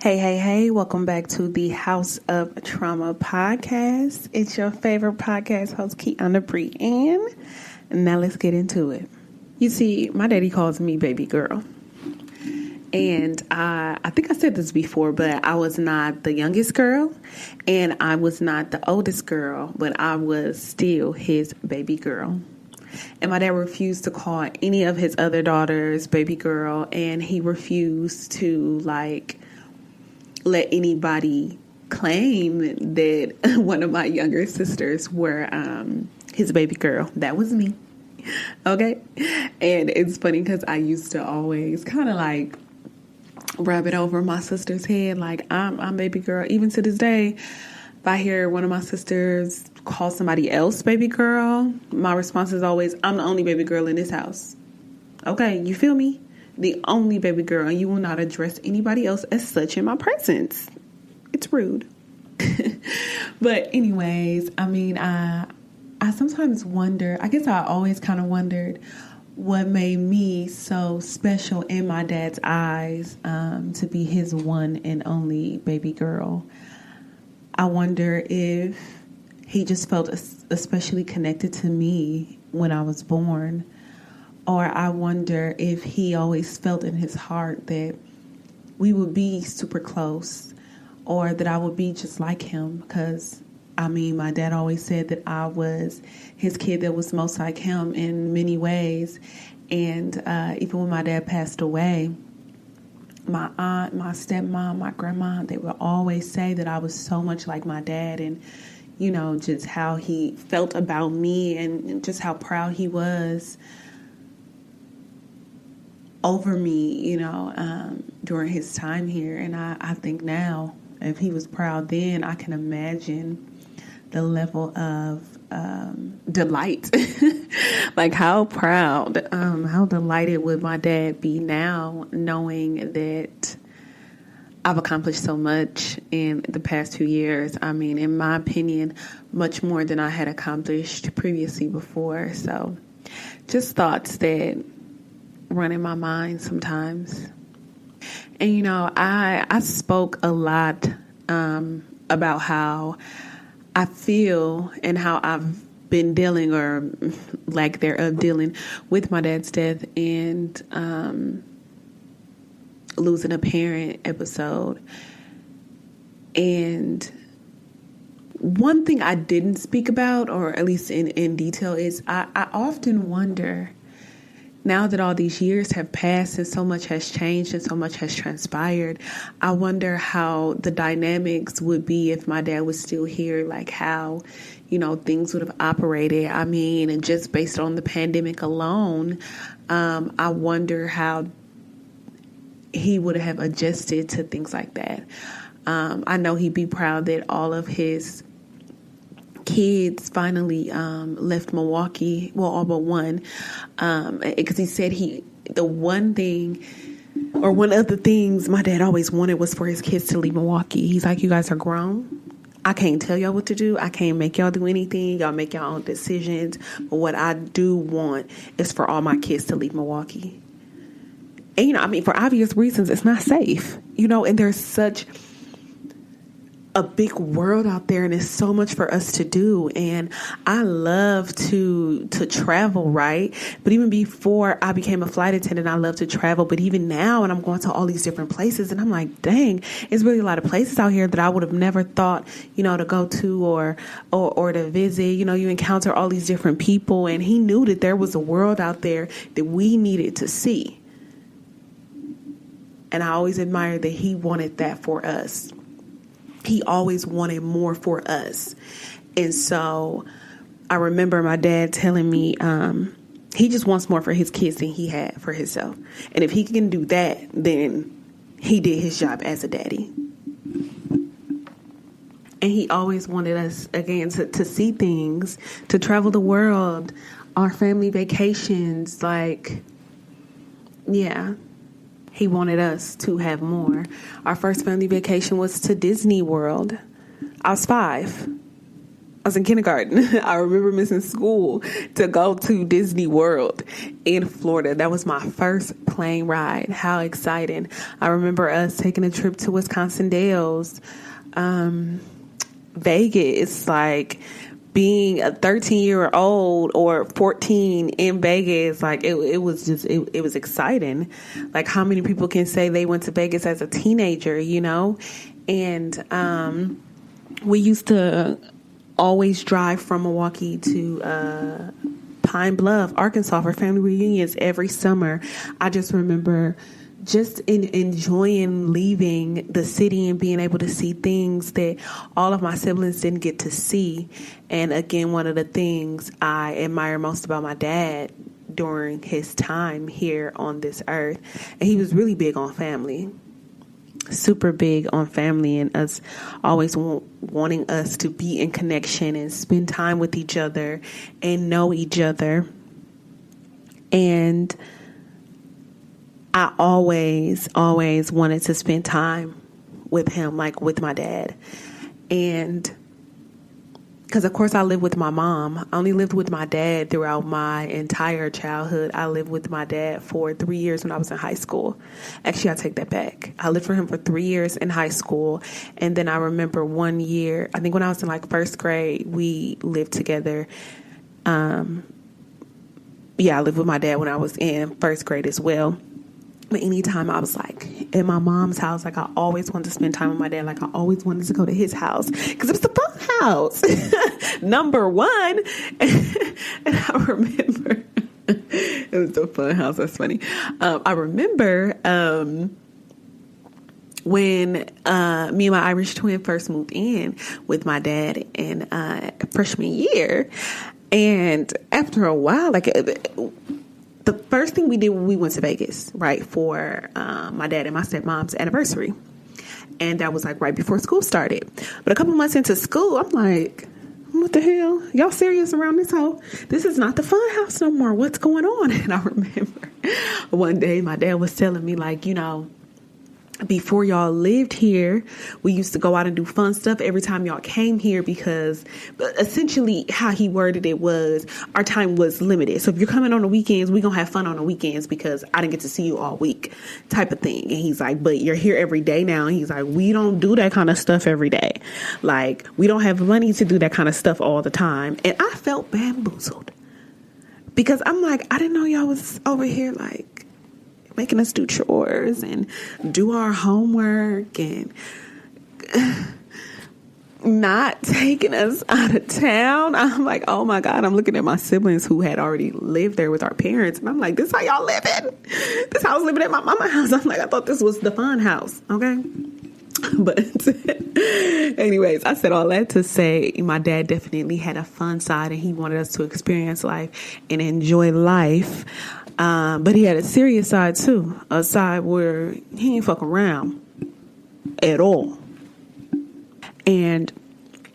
Hey, welcome back to the House of Trauma podcast. It's your favorite podcast host, Kiana Brianne. Now let's get into it. You see, my daddy calls me baby girl. And I think I said this before, but I was not the youngest girl and I was not the oldest girl, but I was still his baby girl. And my dad refused to call any of his other daughters baby girl, and he refused to let anybody claim that one of my younger sisters were his baby girl. That was me. Okay. And it's funny because I used to always kind of rub it over my sister's head. Like I'm baby girl. Even to this day, if I hear one of my sisters call somebody else baby girl, my response is always, I'm the only baby girl in this house. Okay. You feel me? The only baby girl, and you will not address anybody else as such in my presence. It's rude. But anyways, I sometimes wonder, I guess I always kind of wondered what made me so special in my dad's eyes, to be his one and only baby girl. I wonder if he just felt especially connected to me when I was born. Or I wonder if he always felt in his heart that we would be super close, or that I would be just like him. Because, my dad always said that I was his kid that was most like him in many ways. And even when my dad passed away, my aunt, my stepmom, my grandma, they would always say that I was so much like my dad. And, just how he felt about me and just how proud he was over me, during his time here. And I think now, if he was proud then, I can imagine the level of delight. Like how proud, how delighted would my dad be now, knowing that I've accomplished so much in the past 2 years. In my opinion, much more than I had accomplished previously before. So just thoughts that run in my mind sometimes. And I spoke a lot about how I feel and how I've been dealing, or lack thereof dealing, with my dad's death and losing a parent episode. And one thing I didn't speak about, or at least in detail, is I often wonder, now that all these years have passed and so much has changed and so much has transpired, I wonder how the dynamics would be if my dad was still here, like how, things would have operated. And just based on the pandemic alone, I wonder how he would have adjusted to things like that. I know he'd be proud that all of his kids finally left Milwaukee, well, all but one, because he said the one thing, or one of the things my dad always wanted, was for his kids to leave Milwaukee. He's like, you guys are grown. I can't tell y'all what to do. I can't make y'all do anything. Y'all make your own decisions. But what I do want is for all my kids to leave Milwaukee. And, for obvious reasons, it's not safe, and there's such a big world out there, and there's so much for us to do. And I love to travel, right? But even before I became a flight attendant, I love to travel. But even now, and I'm going to all these different places, and I'm like, dang, it's really a lot of places out here that I would have never thought, to go to or to visit. You encounter all these different people, and he knew that there was a world out there that we needed to see. And I always admired that he wanted that for us. He always wanted more for us. And so I remember my dad telling me he just wants more for his kids than he had for himself. And if he can do that, then he did his job as a daddy. And he always wanted us, again, to see things, to travel the world, our family vacations. He wanted us to have more. Our first family vacation was to Disney World. I was 5. I was in kindergarten. I remember missing school to go to Disney World in Florida. That was my first plane ride. How exciting. I remember us taking a trip to Wisconsin Dells, Vegas, like being a 13-year-old or 14 in Vegas. Like it was just, it was exciting. Like how many people can say they went to Vegas as a teenager, you know? And we used to always drive from Milwaukee to Pine Bluff, Arkansas for family reunions every summer. I just remember just enjoying leaving the city and being able to see things that all of my siblings didn't get to see. And again, one of the things I admire most about my dad during his time here on this earth, and he was really big on family. Super big on family, and us always wanting us to be in connection and spend time with each other and know each other. And I always wanted to spend time with him, like with my dad. And because, of course, I lived with my mom. I only lived with my dad throughout my entire childhood. I lived with my dad for 3 years when I was in high school. Actually, I take that back. I lived for him for 3 years in high school. And then I remember 1 year, I think when I was in like first grade, we lived together. I lived with my dad when I was in first grade as well. But anytime I was like at my mom's house, like I always wanted to spend time with my dad. Like I always wanted to go to his house because it was the fun house. Number one. And I remember it was the fun house. That's funny. I remember when me and my Irish twin first moved in with my dad in freshman year. And after a while, like the first thing we did when we went to Vegas, right, for my dad and my stepmom's anniversary. And that was like right before school started. But a couple months into school, I'm like, what the hell? Y'all serious around this hoe? This is not the fun house no more. What's going on? And I remember one day my dad was telling me, like, you know, before y'all lived here, we used to go out and do fun stuff every time y'all came here because essentially how he worded it was our time was limited. So if you're coming on the weekends, we're going to have fun on the weekends because I didn't get to see you all week type of thing. And he's like, but you're here every day now. And he's like, we don't do that kind of stuff every day. Like, we don't have money to do that kind of stuff all the time. And I felt bamboozled because I'm like, I didn't know y'all was over here like making us do chores and do our homework and not taking us out of town. I'm like, oh my God, I'm looking at my siblings who had already lived there with our parents. And I'm like, this how y'all living? This house living at my mama's house. I'm like, I thought this was the fun house. Okay. But anyways, I said all that to say my dad definitely had a fun side and he wanted us to experience life and enjoy life. But he had a serious side too, a side where he ain't fuck around at all. And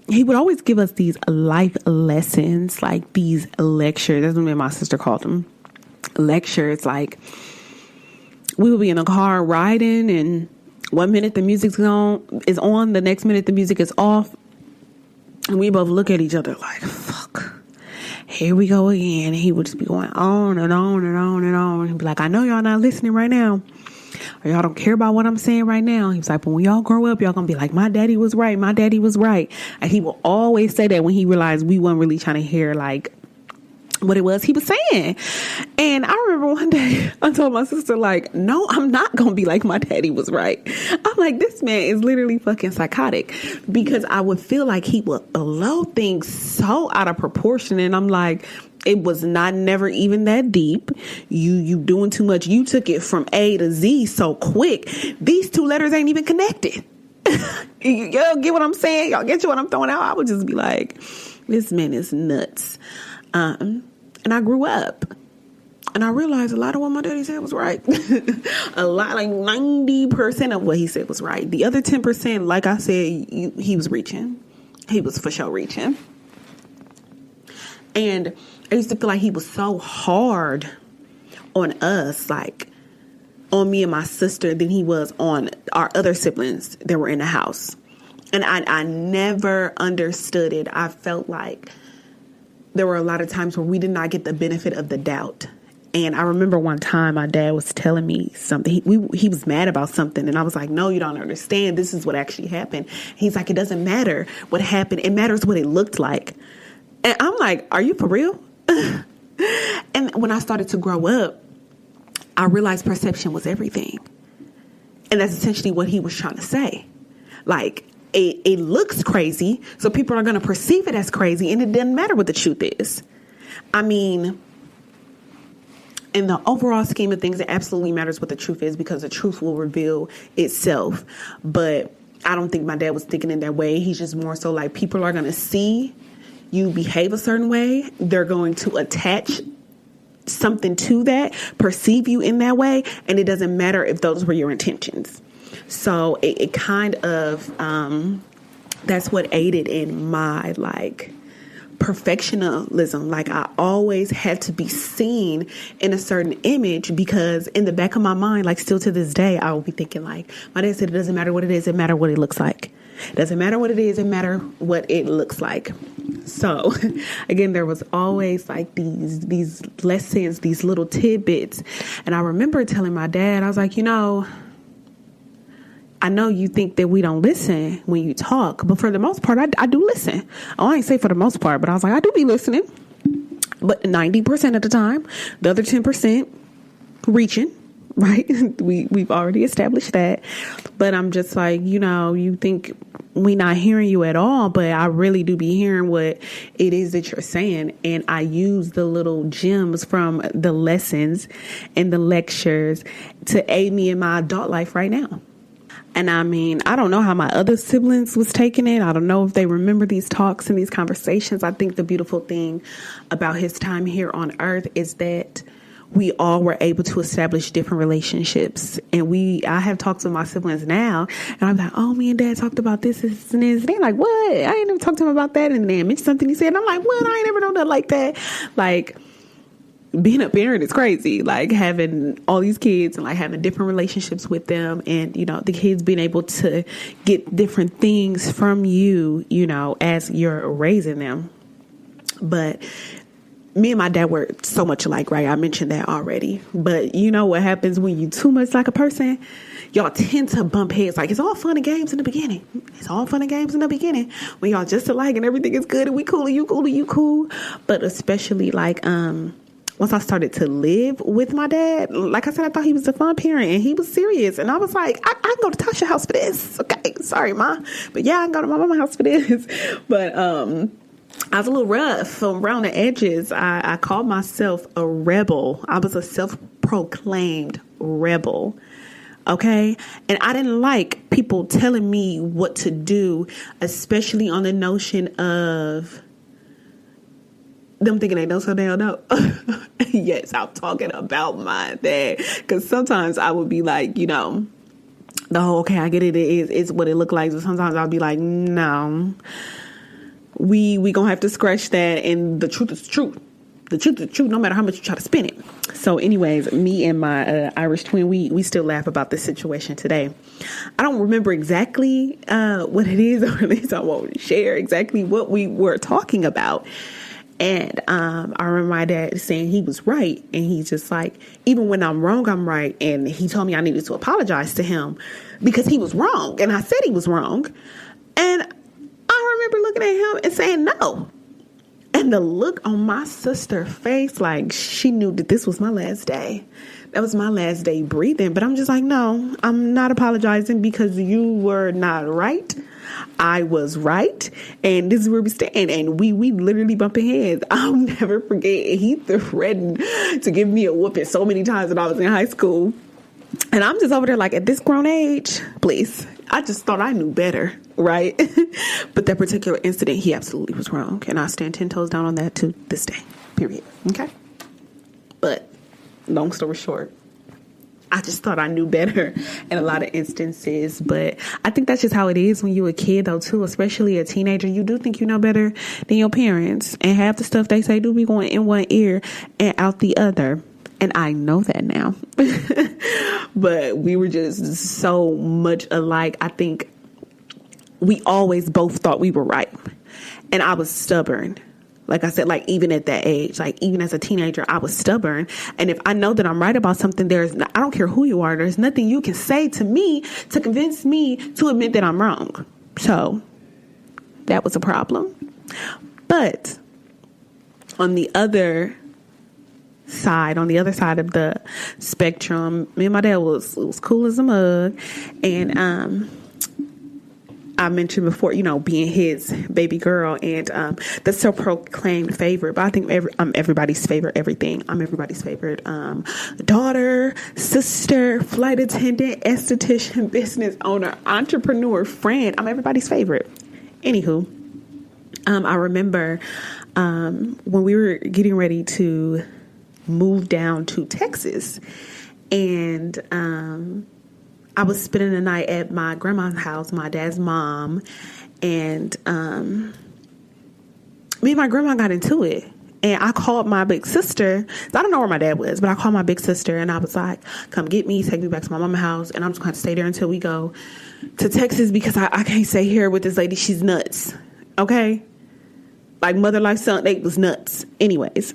he would always give us these life lessons, like these lectures. That's what me and my sister called them. Lectures. Like we would be in a car riding and 1 minute the music's is on, the next minute the music is off. And we both look at each other like, fuck. Here we go again. And he would just be going on and on and on and on. He'd be like, I know y'all not listening right now. Or y'all don't care about what I'm saying right now. He was like, but when y'all grow up, y'all gonna be like, my daddy was right. My daddy was right. And he will always say that when he realized we weren't really trying to hear like what it was he was saying. And I remember one day I told my sister, like, no, I'm not going to be like my daddy was right. I'm like, this man is literally fucking psychotic because I would feel like he would blow things so out of proportion. And I'm like, it was never even that deep. You doing too much. You took it from A to Z so quick. These two letters ain't even connected. Y'all get what I'm saying? Y'all get what I'm throwing out? I would just be like, this man is nuts. And I grew up and I realized a lot of what my daddy said was right. A lot, like 90% of what he said was right. The other 10%, like I said, he was reaching. He was for sure reaching. And I used to feel like he was so hard on us, like on me and my sister, than he was on our other siblings that were in the house. And I never understood it. I felt like there were a lot of times where we did not get the benefit of the doubt. And I remember one time my dad was telling me something. He was mad about something. And I was like, no, you don't understand. This is what actually happened. He's like, it doesn't matter what happened. It matters what it looked like. And I'm like, are you for real? And when I started to grow up, I realized perception was everything. And that's essentially what he was trying to say. Like, it looks crazy, so people are going to perceive it as crazy, and it doesn't matter what the truth is. I mean, in the overall scheme of things, it absolutely matters what the truth is, because the truth will reveal itself. But I don't think my dad was thinking in that way. He's just more so like, people are going to see you behave a certain way. They're going to attach something to that, perceive you in that way, and it doesn't matter if those were your intentions. So it kind of, that's what aided in my, like, perfectionism. Like, I always had to be seen in a certain image, because in the back of my mind, like, still to this day, I will be thinking, like, my dad said, it doesn't matter what it is, it matters what it looks like. It doesn't matter what it is, it matters what it looks like. So, again, there was always, like, these lessons, these little tidbits. And I remember telling my dad, I was like, I know you think that we don't listen when you talk, but for the most part, I do listen. Oh, I ain't say for the most part, but I was like, I do be listening. But 90% of the time, the other 10% reaching, right? We've already established that. But I'm just like, you think we not hearing you at all, but I really do be hearing what it is that you're saying. And I use the little gems from the lessons and the lectures to aid me in my adult life right now. And I mean, I don't know how my other siblings was taking it. I don't know if they remember these talks and these conversations. I think the beautiful thing about his time here on earth is that we all were able to establish different relationships. And I have talks with my siblings now, and I'm like, oh, me and dad talked about this and this. And they're like, what? I ain't never talked to him about that. And then mentioned something he said. And I'm like, what? I ain't never known that like that. Like, being a parent is crazy, like having all these kids and like having different relationships with them, and the kids being able to get different things from you, as you're raising them. But me and my dad were so much alike, right? I mentioned that already. But you know what happens when you too much like a person? Y'all tend to bump heads. Like, it's all fun and games in the beginning. It's all fun and games in the beginning when y'all just alike and everything is good and we cool and you cool and you cool. But especially like once I started to live with my dad, like I said, I thought he was a fun parent and he was serious. And I was like, I can go to Tasha's house for this. Okay, sorry, Ma. But yeah, I can go to my mama's house for this. But I was a little rough around the edges. I called myself a rebel. I was a self-proclaimed rebel. Okay. And I didn't like people telling me what to do, especially on the notion of them thinking they know so they don't know. Yes, I'm talking about my dad. Because sometimes I would be like, the whole, okay, I get it. It's what it looked like. So sometimes I'll be like, no, we gonna have to scratch that. And the truth is the truth. The truth is the truth, no matter how much you try to spin it. So anyways, me and my Irish twin, we still laugh about this situation today. I don't remember exactly what it is, or at least I won't share exactly what we were talking about. And I remember my dad saying he was right. And he's just like, even when I'm wrong, I'm right. And he told me I needed to apologize to him because he was wrong. And I said he was wrong. And I remember looking at him and saying no. And the look on my sister's face, like she knew that this was my last day. That was my last day breathing. But I'm just like, no, I'm not apologizing because you were not right. I was right. And this is where we stand. And we literally bumping heads. I'll never forget. He threatened to give me a whooping so many times when I was in high school. And I'm just over there like, at this grown age, please. I just thought I knew better, right? But that particular incident, he absolutely was wrong. And I stand 10 toes down on that to this day, period. Okay? But long story short, I just thought I knew better in a lot of instances. But I think that's just how it is when you're a kid, though, too, especially a teenager. You do think you know better than your parents. And half the stuff they say do be going in one ear and out the other. And I know that now. But we were just so much alike. I think we always both thought we were right. And I was stubborn. Like I said, like even at that age, like even as a teenager, I was stubborn. And if I know that I'm right about something, I don't care who you are. There's nothing you can say to me to convince me to admit that I'm wrong. So that was a problem. But on the other side of the spectrum, me and my dad was cool as a mug. And, I mentioned before, being his baby girl and the self-proclaimed favorite. But I think I'm everybody's favorite everything. I'm everybody's favorite daughter, sister, flight attendant, esthetician, business owner, entrepreneur, friend. I'm everybody's favorite. Anywho, I remember when we were getting ready to move down to Texas, and I was spending the night at my grandma's house, my dad's mom, and me and my grandma got into it. And I called my big sister. I don't know where my dad was, but I called my big sister and I was like, come get me, take me back to my mama's house, and I'm just going to stay there until we go to Texas because I can't stay here with this lady. She's nuts. Okay? Like mother, like son, they was nuts. Anyways.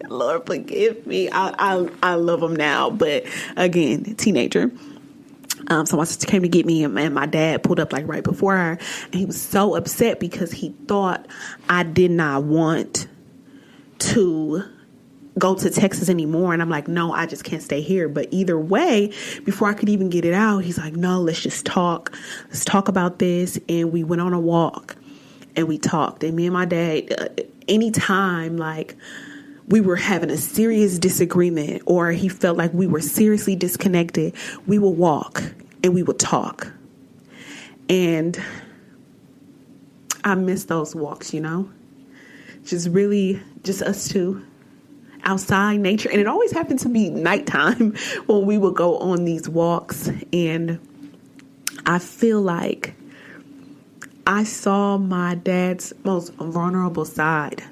Lord forgive me. I love them now, but again, teenager. So my sister came to get me, and my dad pulled up like right before her, and he was so upset because he thought I did not want to go to Texas anymore. And I'm like, no, I just can't stay here. But either way, before I could even get it out, he's like, no, let's just talk. Let's talk about this. And we went on a walk and we talked. And me and my dad, anytime like we were having a serious disagreement or he felt like we were seriously disconnected, we would walk and we would talk. And I miss those walks, just us two outside nature. And it always happened to be nighttime when we would go on these walks. And I feel like I saw my dad's most vulnerable side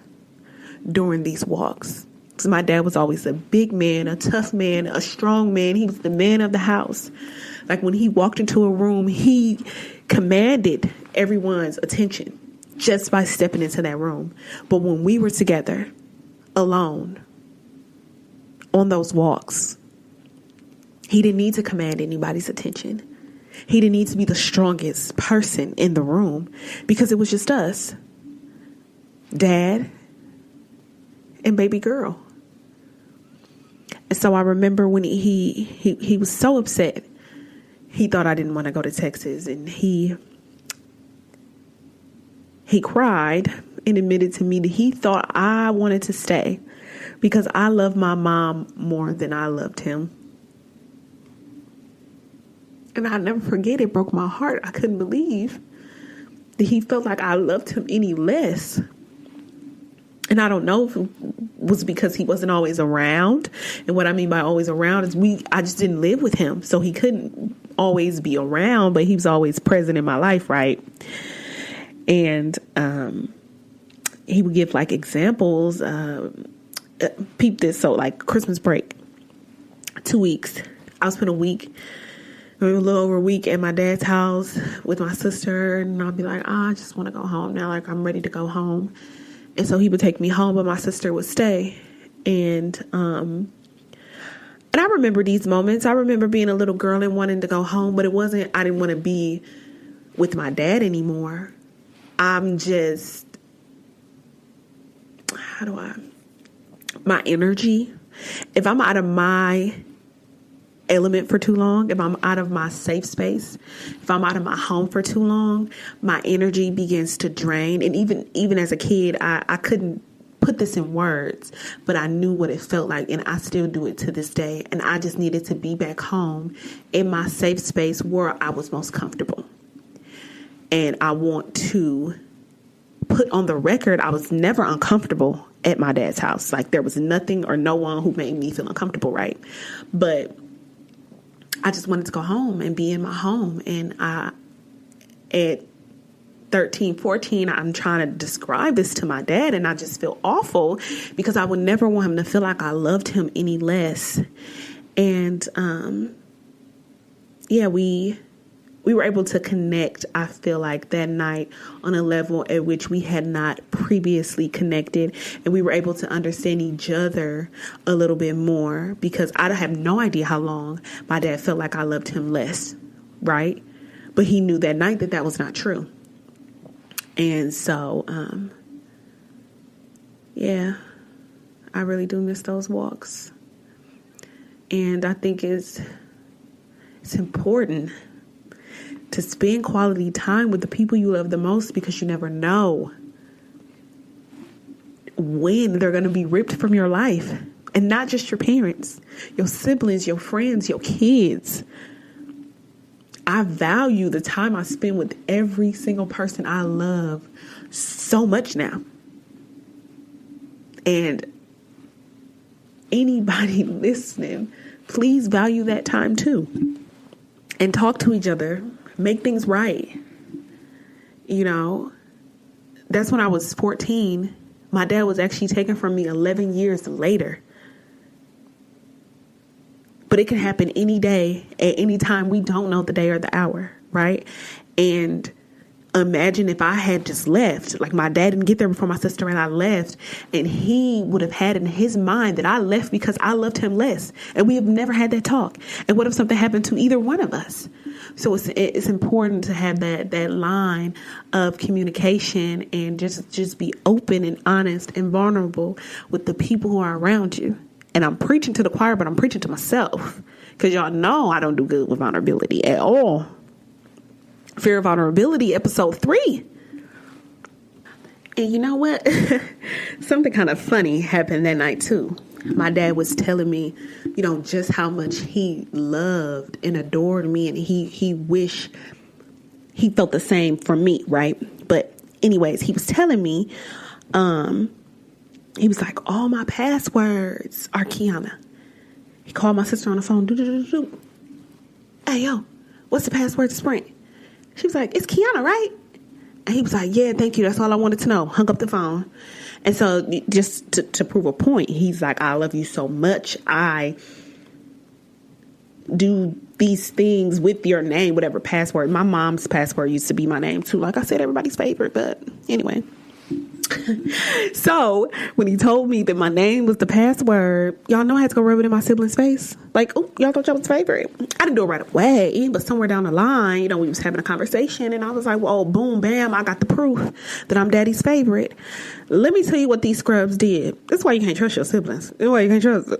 during these walks. Because my dad was always a big man, a tough man, a strong man. He was the man of the house. Like when he walked into a room, he commanded everyone's attention just by stepping into that room. But when we were together, alone, on those walks, he didn't need to command anybody's attention. He didn't need to be the strongest person in the room because it was just us, dad, and baby girl. And so I remember when he was so upset. He thought I didn't want to go to Texas, and he cried and admitted to me that he thought I wanted to stay because I loved my mom more than I loved him. And I'll never forget, it broke my heart. I couldn't believe that he felt like I loved him any less. And I don't know if it was because he wasn't always around. And what I mean by always around is I just didn't live with him. So he couldn't always be around, but he was always present in my life, right? And he would give like examples. Peep this. So like Christmas break, 2 weeks. I'll spend a little over a week at my dad's house with my sister. And I'll be like, I just want to go home now. Like I'm ready to go home. And so he would take me home, but my sister would stay. And I remember these moments. I remember being a little girl and wanting to go home, but I didn't want to be with my dad anymore. I'm just, my energy, if I'm out of my element for too long, if I'm out of my safe space, if I'm out of my home for too long, my energy begins to drain. And even as a kid, I couldn't put this in words, but I knew what it felt like, and I still do it to this day. And I just needed to be back home in my safe space where I was most comfortable. And I want to put on the record, I was never uncomfortable at my dad's house. Like there was nothing or no one who made me feel uncomfortable, right? But I just wanted to go home and be in my home. And at 13, 14, I'm trying to describe this to my dad, and I just feel awful because I would never want him to feel like I loved him any less. And we we were able to connect, I feel like, that night on a level at which we had not previously connected. And we were able to understand each other a little bit more, because I have no idea how long my dad felt like I loved him less, right? But he knew that night that was not true. And so, yeah, I really do miss those walks. And I think it's important to spend quality time with the people you love the most, because you never know when they're going to be ripped from your life. And not just your parents, your siblings, your friends, your kids. I value the time I spend with every single person I love so much now. And anybody listening, please value that time too. And talk to each other. Make things right. You know, that's when I was 14. My dad was actually taken from me 11 years later. But it can happen any day, at any time. We don't know the day or the hour, right? And imagine if I had just left, like my dad didn't get there before my sister and I left, and he would have had in his mind that I left because I loved him less. And we have never had that talk. And what if something happened to either one of us? So it's important to have that line of communication and just be open and honest and vulnerable with the people who are around you. And I'm preaching to the choir, but I'm preaching to myself, because y'all know I don't do good with vulnerability at all. Fear of Vulnerability, episode 3. And you know what? Something kind of funny happened that night too. My dad was telling me, you know, just how much he loved and adored me, and he wished he felt the same for me, right? But anyways, he was telling me, he was like, all my passwords are Kiana. He called my sister on the phone. Hey, yo, what's the password to Sprint? She was like, it's Kiana, right? And he was like, yeah, thank you. That's all I wanted to know. Hung up the phone. And so just to prove a point, he's like, I love you so much. I do these things with your name, whatever password. My mom's password used to be my name too. Like I said, everybody's favorite. But anyway. So when he told me that my name was the password, y'all know I had to go rub it in my sibling's face. Like, oh, y'all thought y'all was favorite. I didn't do it right away, but somewhere down the line, you know, we was having a conversation, and I was like, well, boom, bam, I got the proof that I'm daddy's favorite. Let me tell you what these scrubs did. That's why you can't trust your siblings. That's why you can't trust them.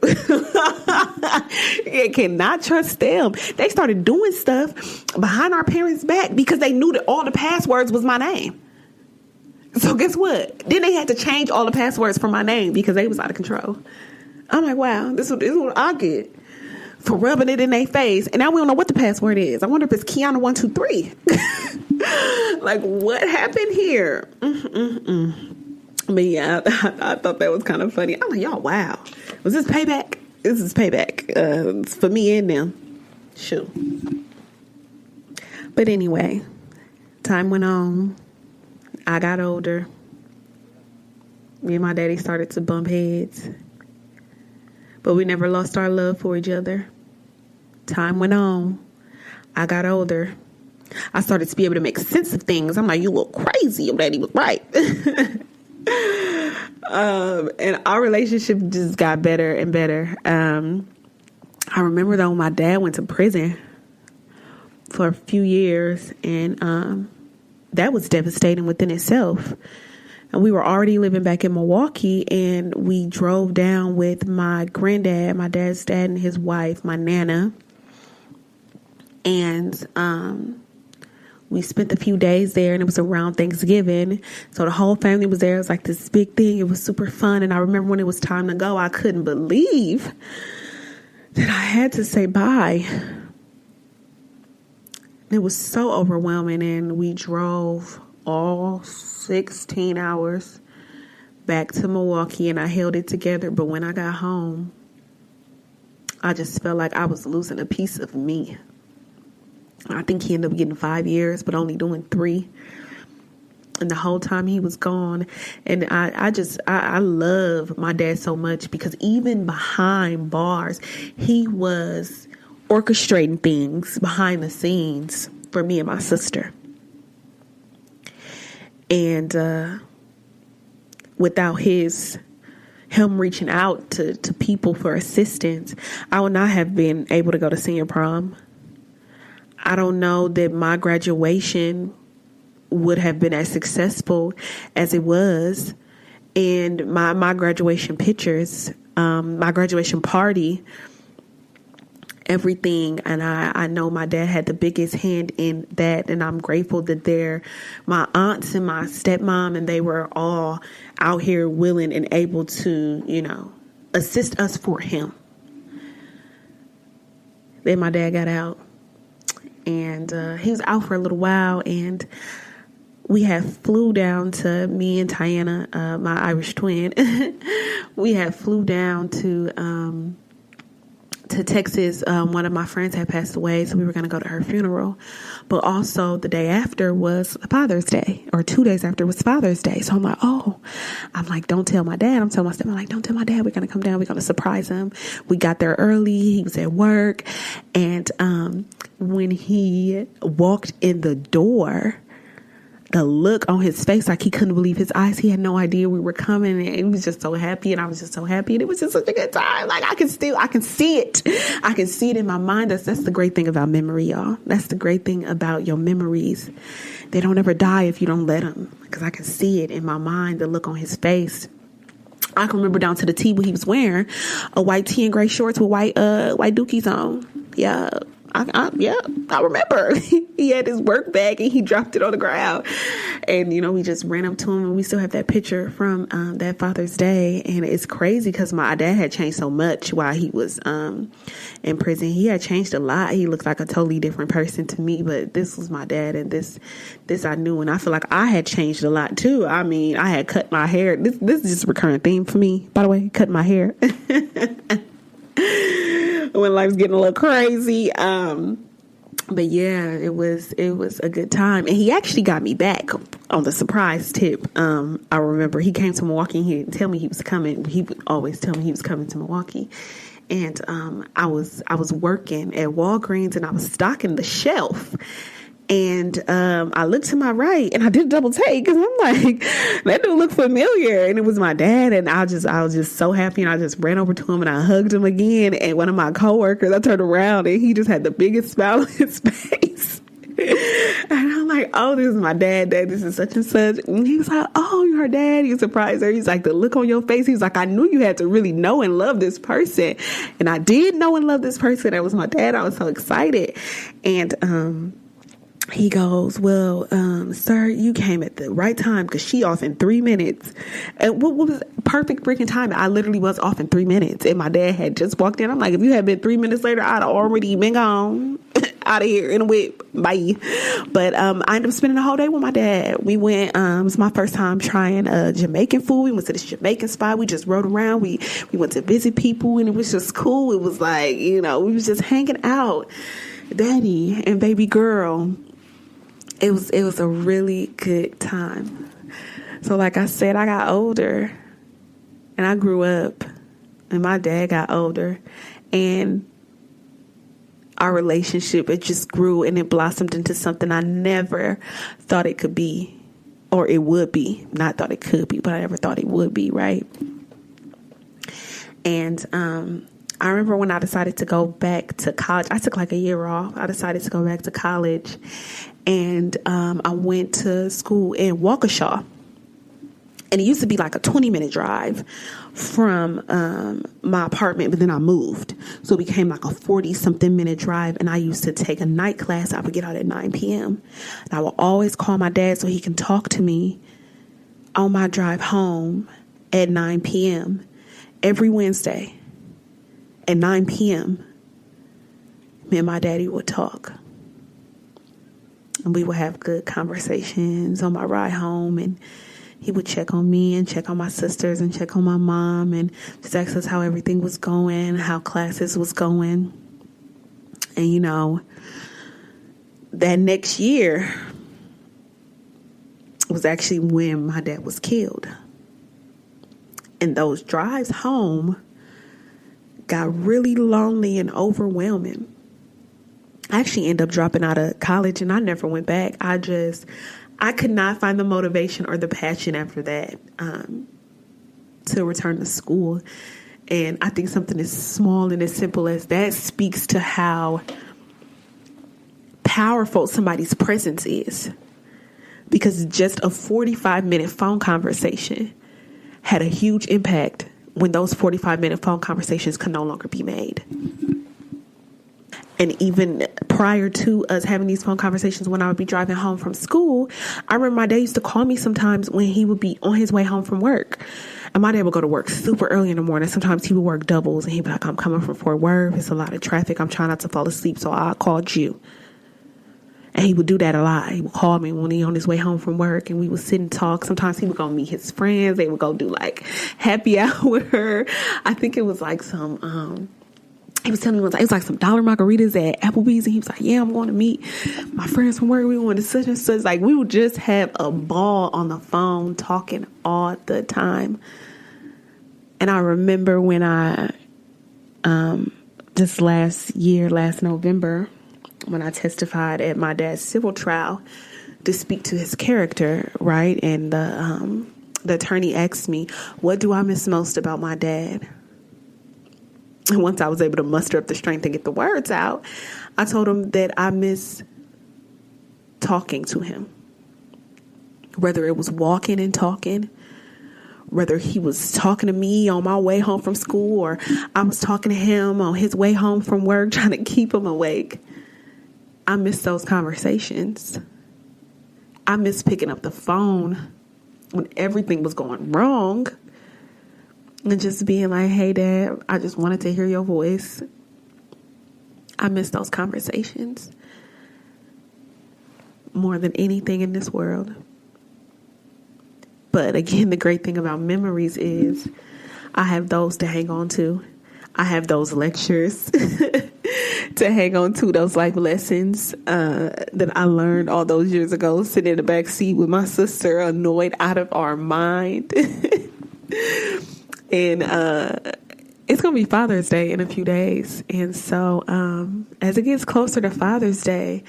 You cannot trust them. They started doing stuff behind our parents' back because they knew that all the passwords was my name. So guess what? Then they had to change all the passwords for my name because they was out of control. I'm like, wow, this is what I get for rubbing it in their face. And now we don't know what the password is. I wonder if it's Kiana 123. Like, what happened here? But yeah, I thought that was kind of funny. I'm like, y'all, wow. Was this payback? This is payback. It's for me and them. Shoot. But anyway, time went on. I got older. Me and my daddy started to bump heads. But we never lost our love for each other. Time went on. I got older. I started to be able to make sense of things. I'm like, you look crazy. Your daddy was right. And our relationship just got better and better. I remember though, my dad went to prison for a few years, and that was devastating within itself. And we were already living back in Milwaukee, and we drove down with my granddad, my dad's dad, and his wife, my Nana. And we spent a few days there, and it was around Thanksgiving. So the whole family was there. It was like this big thing. It was super fun. And I remember when it was time to go, I couldn't believe that I had to say bye. It was so overwhelming, and we drove all 16 hours back to Milwaukee, and I held it together. But when I got home, I just felt like I was losing a piece of me. I think he ended up getting 5 years, but only doing 3. And the whole time he was gone. And I love my dad so much, because even behind bars, he was orchestrating things behind the scenes for me and my sister. And without him reaching out to people for assistance, I would not have been able to go to senior prom. I don't know that my graduation would have been as successful as it was. And my graduation pictures, my graduation party, everything. And I know my dad had the biggest hand in that. And I'm grateful that my aunts and my stepmom, and they were all out here willing and able to, assist us for him. Then my dad got out, and he was out for a little while, and we had flew down to, me and Tiana, my Irish twin, we had flew down to Texas. One of my friends had passed away, so we were going to go to her funeral. But also the day after was Father's Day, or 2 days after was Father's Day. So I'm like, don't tell my dad. I'm telling my stepmom, don't tell my dad. We're going to come down. We're going to surprise him. We got there early. He was at work. And when he walked in the door, the look on his face, like he couldn't believe his eyes. He had no idea we were coming, and he was just so happy, and I was just so happy, and it was just such a good time. Like I can see it. I can see it in my mind. That's the great thing about memory, y'all. That's the great thing about your memories. They don't ever die if you don't let them, because I can see it in my mind, the look on his face. I can remember down to the T what he was wearing, a white tee and gray shorts with white dookies on. Yeah. I remember he had his work bag and he dropped it on the ground, and we just ran up to him, and we still have that picture from that Father's Day. And it's crazy because my dad had changed so much while he was in prison. He had changed a lot. He looked like a totally different person to me, but this was my dad, and this I knew, and I feel like I had changed a lot too. I mean, I had cut my hair. This is just a recurrent theme for me, by the way, cutting my hair. When life's getting a little crazy. But yeah, it was a good time. And he actually got me back on the surprise tip. I remember he came to Milwaukee, and he didn't tell me he was coming. He would always tell me he was coming to Milwaukee. And I was working at Walgreens, and I was stocking the shelf. And I looked to my right, and I did a double take, because I'm like, that dude looked familiar. And it was my dad, and I was just so happy, and I just ran over to him, and I hugged him again. And one of my coworkers, I turned around, and he just had the biggest smile on his face. And I'm like, oh, this is my dad. This is such and such. And he was like, oh, you're her dad. You surprised her. He's like, the look on your face. He was like, I knew you had to really know and love this person. And I did know and love this person. That was my dad. I was so excited. And he goes, well, sir, you came at the right time, because she off in 3 minutes. And what was perfect freaking time? I literally was off in 3 minutes, and my dad had just walked in. I'm like, if you had been 3 minutes later, I'd already been gone out of here in a whip. Bye. But I ended up spending the whole day with my dad. We went, it was my first time trying Jamaican food. We went to this Jamaican spot. We just rode around. We went to visit people, and it was just cool. It was like, we was just hanging out, daddy and baby girl. It was a really good time. So like I said, I got older, and I grew up, and my dad got older, and our relationship, it just grew, and it blossomed into something I never thought it could be, or it would be. Not thought it could be, but I never thought it would be, right? And I remember when I decided to go back to college. I took like a year off. I decided to go back to college, and I went to school in Waukesha. And it used to be like a 20-minute drive from my apartment, but then I moved. So it became like a 40-something minute drive, and I used to take a night class. I would get out at 9 p.m. And I would always call my dad so he can talk to me on my drive home at 9 p.m. every Wednesday. At 9 p.m., me and my daddy would talk. And we would have good conversations on my ride home, and he would check on me and check on my sisters and check on my mom and just ask us how everything was going, how classes was going. And, that next year was actually when my dad was killed. And those drives home got really lonely and overwhelming. I actually ended up dropping out of college and I never went back. I could not find the motivation or the passion after that to return to school. And I think something as small and as simple as that speaks to how powerful somebody's presence is. Because just a 45-minute phone conversation had a huge impact when those 45-minute phone conversations could no longer be made. And even prior to us having these phone conversations, when I would be driving home from school, I remember my dad used to call me sometimes when he would be on his way home from work. And my dad would go to work super early in the morning. Sometimes he would work doubles and he'd be like, I'm coming from Fort Worth. It's a lot of traffic. I'm trying not to fall asleep. So I called you. And he would do that a lot. He would call me when he on his way home from work and we would sit and talk. Sometimes he would go meet his friends. They would go do like happy hour. I think it was like some, he was telling me it was like some dollar margaritas at Applebee's. And he was like, yeah, I'm going to meet my friends from work. We going to such and such. Like we would just have a ball on the phone talking all the time. And I remember when I, just last November, when I testified at my dad's civil trial to speak to his character, right? And the attorney asked me, what do I miss most about my dad? And once I was able to muster up the strength to get the words out, I told him that I miss talking to him. Whether it was walking and talking, whether he was talking to me on my way home from school, or I was talking to him on his way home from work, trying to keep him awake. I miss those conversations. I miss picking up the phone when everything was going wrong and just being like, hey, Dad, I just wanted to hear your voice. I miss those conversations more than anything in this world. But again, the great thing about memories is I have those to hang on to. I have those lectures to hang on to, those life lessons that I learned all those years ago, sitting in the back seat with my sister, annoyed out of our mind. And it's going to be Father's Day in a few days. And so as it gets closer to Father's Day,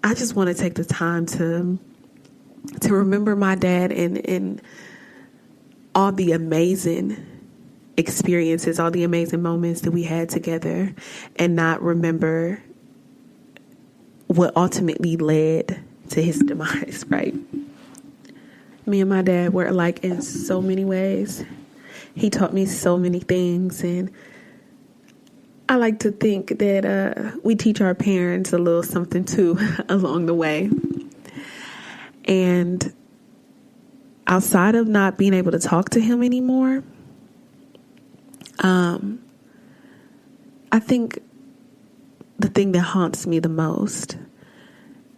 I just want to take the time to remember my dad and all the amazing experiences, all the amazing moments that we had together, and not remember what ultimately led to his demise, right? Me and my dad were alike in so many ways. He taught me so many things, and I like to think that we teach our parents a little something too along the way. And outside of not being able to talk to him anymore, I think the thing that haunts me the most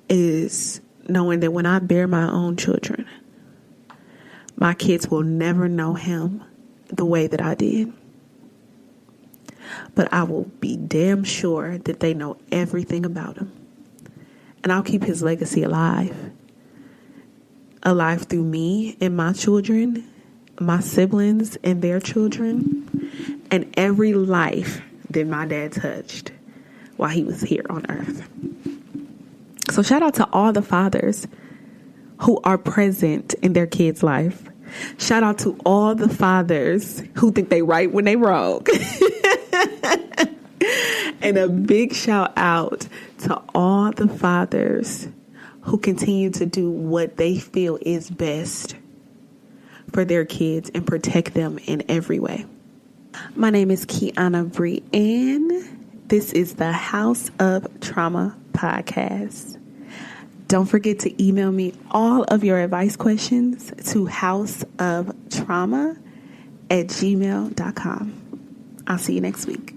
is knowing that when I bear my own children, my kids will never know him the way that I did. But I will be damn sure that they know everything about him. And I'll keep his legacy alive through me and my children, my siblings and their children, and every life that my dad touched while he was here on earth. So shout out to all the fathers who are present in their kids' life. Shout out to all the fathers who think they right when they wrong. And a big shout out to all the fathers who continue to do what they feel is best for their kids and protect them in every way. My name is Kiana Brienne. This is the House of Trauma podcast. Don't forget to email me all of your advice questions to houseoftrauma@gmail.com. I'll see you next week.